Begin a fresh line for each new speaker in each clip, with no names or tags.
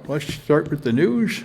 let's start with the news.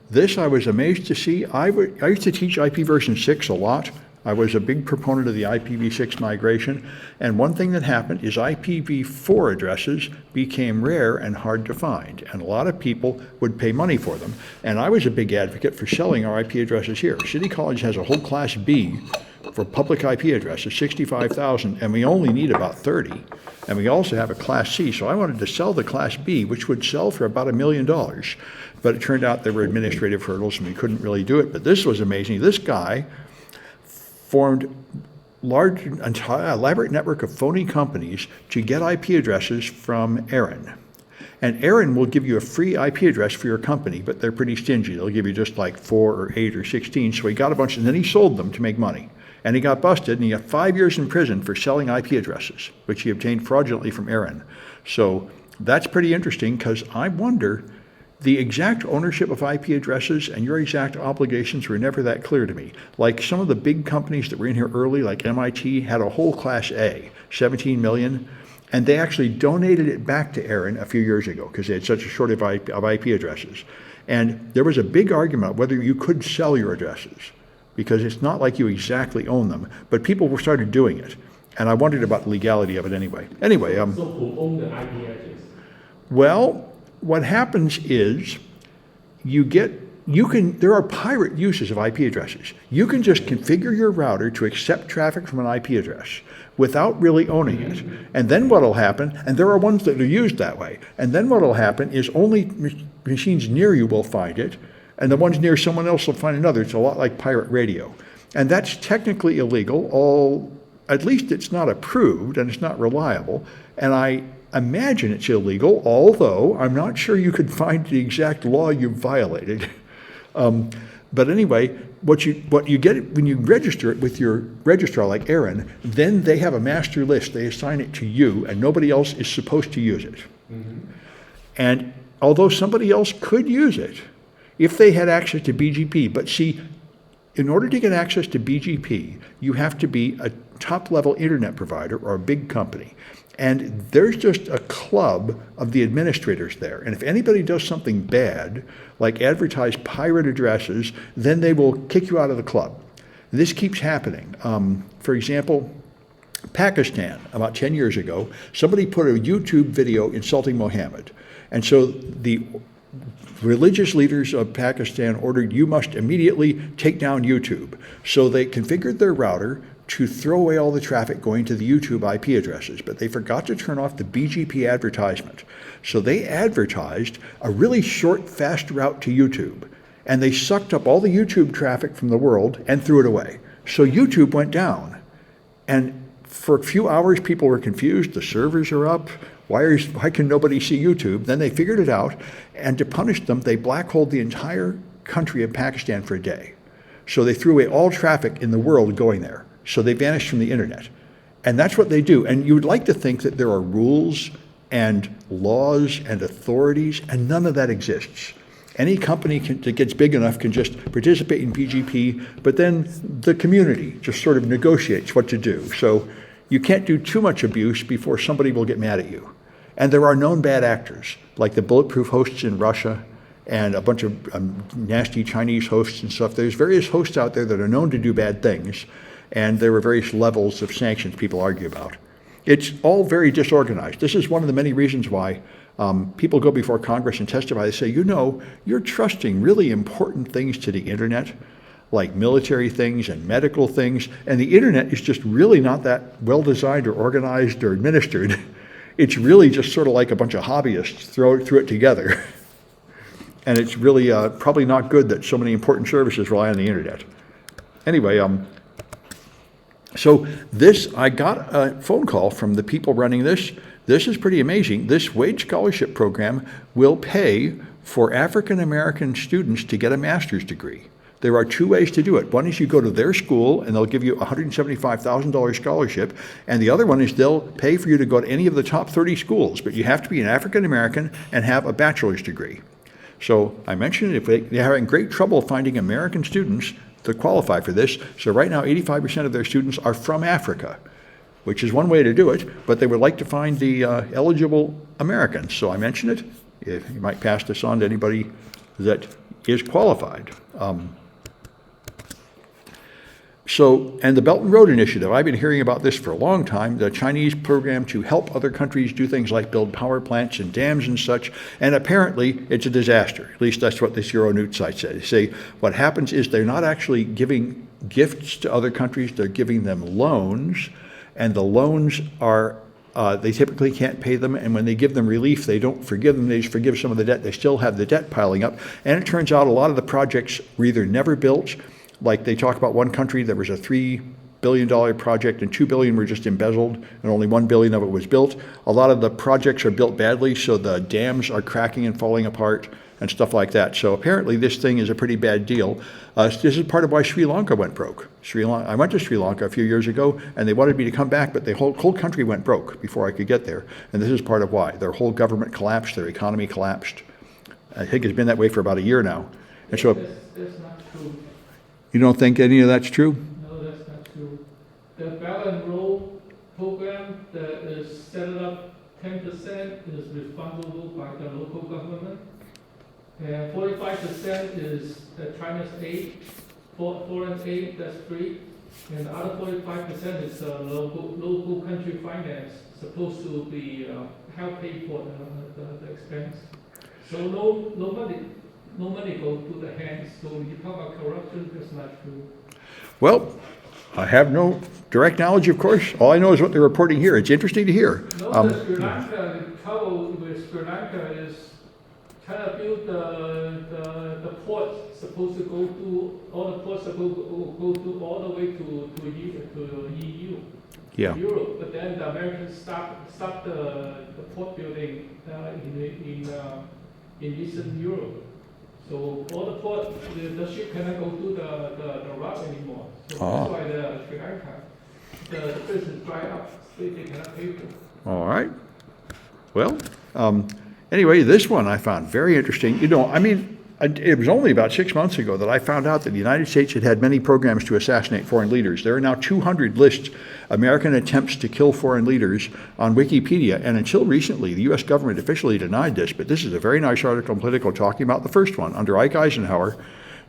This I was amazed to see. I used to teach IPv6 a lot. I was a big proponent of the IPv6 migration, and one thing that happened is IPv4 addresses became rare and hard to find, and a lot of people would pay money for them. And I was a big advocate for selling our IP addresses here. City College has a whole Class B for public IP addresses, 65,000, and we only need about 30. And we also have a Class C, so I wanted to sell the Class B, which would sell for about $1 million. But it turned out there were administrative hurdles and we couldn't really do it. But this was amazing. This guy formed large, elaborate network of phony companies to get IP addresses from Aaron. And Aaron will give you a free IP address for your company, but they're pretty stingy. They'll give you just like 4 or 8 or 16. So he got a bunch, and then he sold them to make money. And he got busted, and he got 5 years in prison for selling IP addresses, which he obtained fraudulently from Aaron. So that's pretty interesting, because I wonder, the exact ownership of IP addresses and your exact obligations were never that clear to me. Like some of the big companies that were in here early, like MIT, had a whole Class A, 17 million, and they actually donated it back to Aaron a few years ago because they had such a shortage of IP addresses. And there was a big argument whether you could sell your addresses, because it's not like you exactly own them, but people started doing it. And I wondered about the legality of it anyway. Anyway,
So who own the IP address?
well, what happens is there are pirate uses of IP addresses. You can just configure your router to accept traffic from an IP address without really owning it. And then what'll happen, and there are ones that are used that way, and then what'll happen is only machines near you will find it, and the ones near someone else will find another. It's a lot like pirate radio. And that's technically illegal, at least it's not approved and it's not reliable. And I imagine it's illegal, although I'm not sure you could find the exact law you violated. But anyway, what you get when you register it with your registrar like Aaron, then they have a master list. They assign it to you, and nobody else is supposed to use it. Mm-hmm. And although somebody else could use it, if they had access to BGP, but see, in order to get access to BGP, you have to be a top-level internet provider or a big company. And there's just a club of the administrators there. And if anybody does something bad, like advertise pirate addresses, then they will kick you out of the club. This keeps happening. For example, Pakistan, about 10 years ago, somebody put a YouTube video insulting Mohammed. And so the religious leaders of Pakistan ordered, you must immediately take down YouTube. So they configured their router to throw away all the traffic going to the YouTube IP addresses, but they forgot to turn off the BGP advertisement. So they advertised a really short, fast route to YouTube, and they sucked up all the YouTube traffic from the world and threw it away. So YouTube went down, and for a few hours people were confused. The servers are up. Why can nobody see YouTube? Then they figured it out, and to punish them, they black-holed the entire country of Pakistan for a day. So they threw away all traffic in the world going there. So they vanished from the internet. And that's what they do. And you would like to think that there are rules and laws and authorities, and none of that exists. Any company that gets big enough can just participate in BGP, but then the community just sort of negotiates what to do. So you can't do too much abuse before somebody will get mad at you. And there are known bad actors, like the bulletproof hosts in Russia and a bunch of nasty Chinese hosts and stuff. There's various hosts out there that are known to do bad things. And there were various levels of sanctions people argue about. It's all very disorganized. This is one of the many reasons why people go before Congress and testify. They say, you're trusting really important things to the internet, like military things and medical things, and the internet is just really not that well designed or organized or administered. It's really just sort of like a bunch of hobbyists threw it together. And it's really probably not good that so many important services rely on the internet. Anyway, so I got a phone call from the people running this. This is pretty amazing. This wage scholarship program will pay for African American students to get a master's degree. There are 2 ways to do it. One is you go to their school and they'll give you a $175,000 scholarship, and the other one is they'll pay for you to go to any of the top 30 schools, but you have to be an African American and have a bachelor's degree. So I mentioned if they're having great trouble finding American students to qualify for this. So right now 85% of their students are from Africa, which is one way to do it, but they would like to find the eligible Americans. So I mentioned it. if you might pass this on to anybody that is qualified. And the Belt and Road Initiative, I've been hearing about this for a long time, the Chinese program to help other countries do things like build power plants and dams and such, and apparently it's a disaster. At least that's what this Euronews site said. They say what happens is they're not actually giving gifts to other countries, they're giving them loans, and the loans are, they typically can't pay them, and when they give them relief, they don't forgive them, they just forgive some of the debt. They still have the debt piling up, and it turns out a lot of the projects were either never built. Like they talk about one country, there was a $3 billion project and $2 billion were just embezzled and only $1 billion of it was built. A lot of the projects are built badly, so the dams are cracking and falling apart and stuff like that. So apparently this thing is a pretty bad deal. This is part of why Sri Lanka went broke. I went to Sri Lanka a few years ago and they wanted me to come back, but the whole country went broke before I could get there. And this is part of why. Their whole government collapsed, their economy collapsed. I think it's been that way for about a year now. And so,
That's not true.
you don't think any of that's true?
No, that's not true. The Belt and Road program that is set up 10% is responsible by the local government. And 45% is China's aid, foreign aid, that's free. And the other 45% is local country finance, supposed to be help pay for the expense. So no money goes to the hands. So you talk about corruption, that's not true.
Well, I have no direct knowledge, of course. All I know is what they're reporting here. It's interesting to hear.
No, the Sri Lanka, the trouble with Sri Lanka is China built the port supposed to go to, all the ports supposed to go to all the way to EU.
Yeah.
Europe, but then the Americans stopped the port building in Eastern Europe. So all the port, the ship cannot go to the rock anymore. So that's why the Sri Lanka, the business dry up, so they cannot pay for it.
All right. Well, anyway, this one I found very interesting. It was only about 6 months ago that I found out that the United States had had many programs to assassinate foreign leaders. There are now 200 lists American attempts to kill foreign leaders on Wikipedia, and until recently, the U.S. government officially denied this, but this is a very nice article in Politico talking about the first one. Under Ike Eisenhower,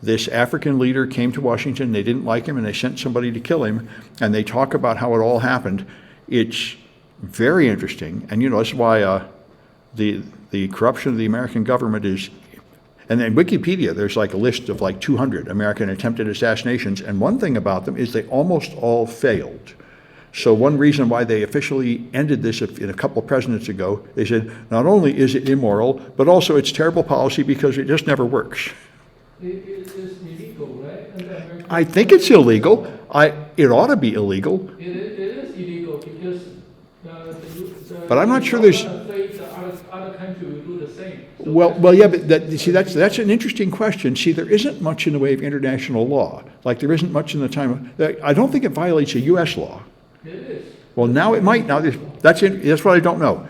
this African leader came to Washington, they didn't like him, and they sent somebody to kill him, and they talk about how it all happened. It's very interesting, and that's why the corruption of the American government is. And in Wikipedia, there's like a list of like 200 American attempted assassinations, and one thing about them is they almost all failed. So one reason why they officially ended this in a couple of presidents ago, they said, not only is it immoral, but also it's terrible policy because it just never works.
It is illegal, right?
I think it's illegal. It ought to be illegal.
It is illegal because
But I'm not sure there's.
Other country will do the same. So
Well, yeah, but that's an interesting question. See, there isn't much in the way of international law. Like there isn't much in the time. I don't think it violates a U.S. law.
it is.
Well, now it might. Now that's what I don't know.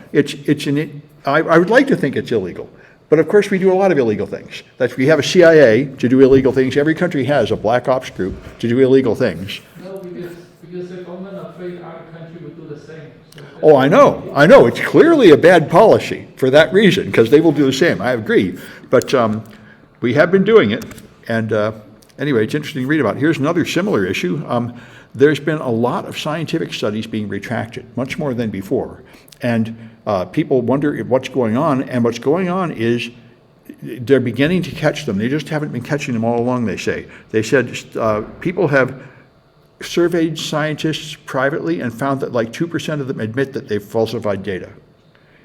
I would like to think it's illegal, but of course we do a lot of illegal things. We have a CIA to do illegal things. Every country has a black ops group to do illegal things.
No, because the government afraid other country will do the same. So
Oh, I know. It's clearly a bad policy for that reason, because they will do the same. I agree. But we have been doing it. And anyway, it's interesting to read about. Here's another similar issue. There's been a lot of scientific studies being retracted, much more than before. And people wonder what's going on. And what's going on is they're beginning to catch them. They just haven't been catching them all along, they say. They said people have surveyed scientists privately and found that like 2% of them admit that they've falsified data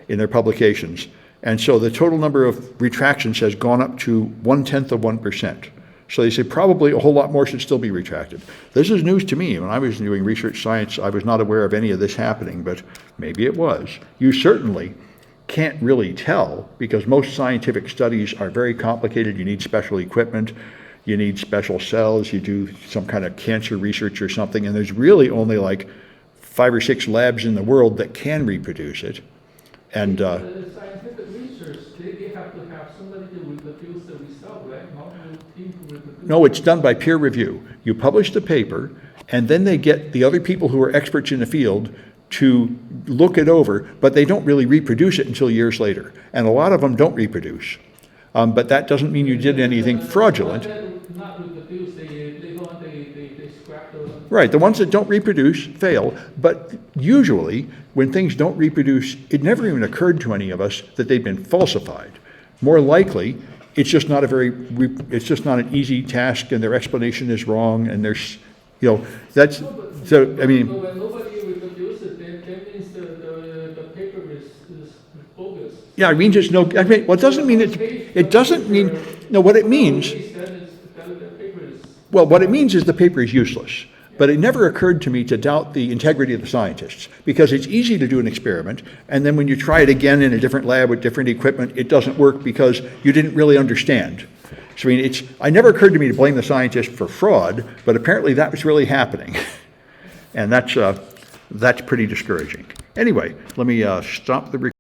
in their publications. And so the total number of retractions has gone up to 0.1%. So they say probably a whole lot more should still be retracted. This is news to me. When I was doing research science, I was not aware of any of this happening, but maybe it was. You certainly can't really tell because most scientific studies are very complicated. You need special equipment. You need special cells, you do some kind of cancer research or something, and there's really only like 5 or 6 labs in the world that can reproduce it. And
the scientific research, they have to have somebody to reproduce the result, right? Not the team to reproduce.
no, it's done by peer review. You publish the paper, and then they get the other people who are experts in the field to look it over, but they don't really reproduce it until years later. And a lot of them don't reproduce. But that doesn't mean you did anything fraudulent.
Not reproduce, later on they scrap those.
Right, the ones that don't reproduce fail, but usually, when things don't reproduce, it never even occurred to any of us that they've been falsified. More likely, it's just not it's just not an easy task, and their explanation is wrong, and there's, that's, so, I mean,
So when nobody reproduces, that means the paper is bogus.
yeah, it means it's no, I mean, well, it doesn't mean it doesn't mean, no, what it means, well, what it means is the paper is useless. But it never occurred to me to doubt the integrity of the scientists, because it's easy to do an experiment, and then when you try it again in a different lab with different equipment, it doesn't work because you didn't really understand. So, I mean, it never occurred to me to blame the scientists for fraud, but apparently that was really happening. And that's pretty discouraging. Anyway, let me stop the recording.